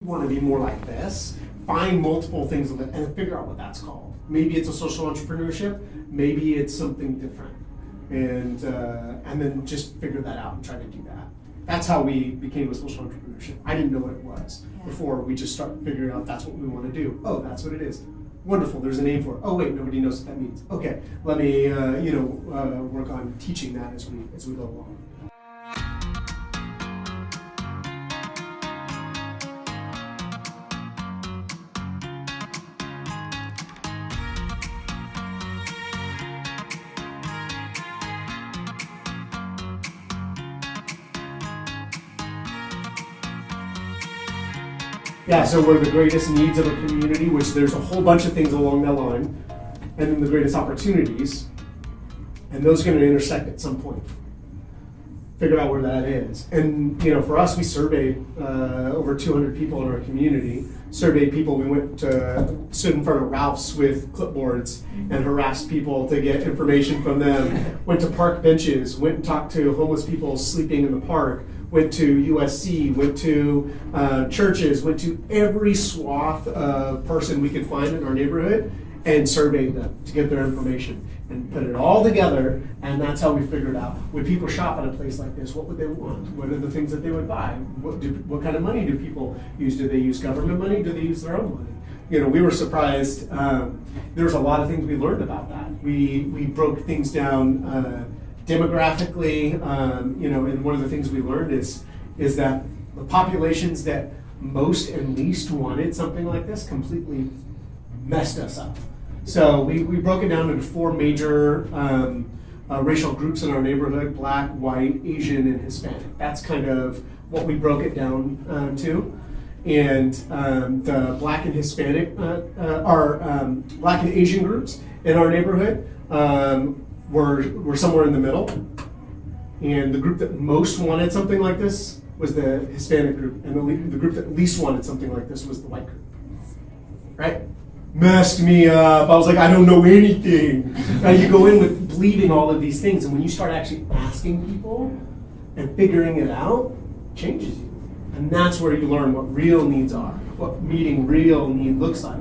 want to be more like this, find multiple things and figure out what that's called. Maybe it's a social entrepreneurship, maybe it's something different. And then just figure that out and try to do that. That's how we became a social entrepreneurship. I didn't know what it was before we just started figuring out that's what we want to do. Oh, that's what it is. Wonderful, there's a name for it. Oh wait, nobody knows what that means. Okay, let me work on teaching that as we go along. Yeah, so we're the greatest needs of a community, which there's a whole bunch of things along that line, and then the greatest opportunities, and those are going to intersect at some point. Figure out where that is. And for us, we surveyed over 200 people in our community. Surveyed people. We went to stood in front of Ralph's with clipboards and harassed people to get information from them. Went to park benches. Went and talked to homeless people sleeping in the park. Went to USC, went to churches, went to every swath of person we could find in our neighborhood and surveyed them to get their information and put it all together, and that's how we figured out, would people shop at a place like this? What would they want? What are the things that they would buy? What kind of money do people use? Do they use government money? Do they use their own money? We were surprised. There's a lot of things we learned about that. We broke things down demographically, and one of the things we learned is that the populations that most and least wanted something like this completely messed us up. So we broke it down into four major racial groups in our neighborhood: Black, White, Asian, and Hispanic. That's kind of what we broke it down to. And the Black and Hispanic, Black and Asian groups in our neighborhood were somewhere in the middle, and the group that most wanted something like this was the Hispanic group, and the group that least wanted something like this was the white group. Right? Messed me up. I was like, I don't know anything. Now you go in with believing all of these things, and when you start actually asking people and figuring it out, it changes you. And that's where you learn what real needs are, what meeting real need looks like.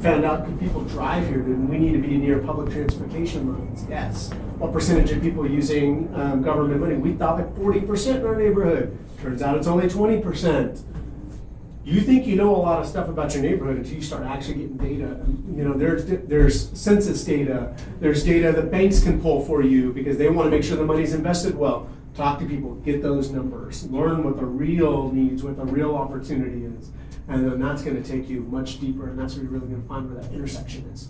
Found out, could people drive here? Do we need to be near public transportation lines? Yes. What percentage of people using government money? We thought like 40% in our neighborhood. Turns out it's only 20%. You think you know a lot of stuff about your neighborhood until you start actually getting data. There's census data. There's data that banks can pull for you because they want to make sure the money's invested well. Talk to people, get those numbers, learn what the real needs, what the real opportunity is. And then that's going to take you much deeper, and that's where you're really going to find where that intersection is.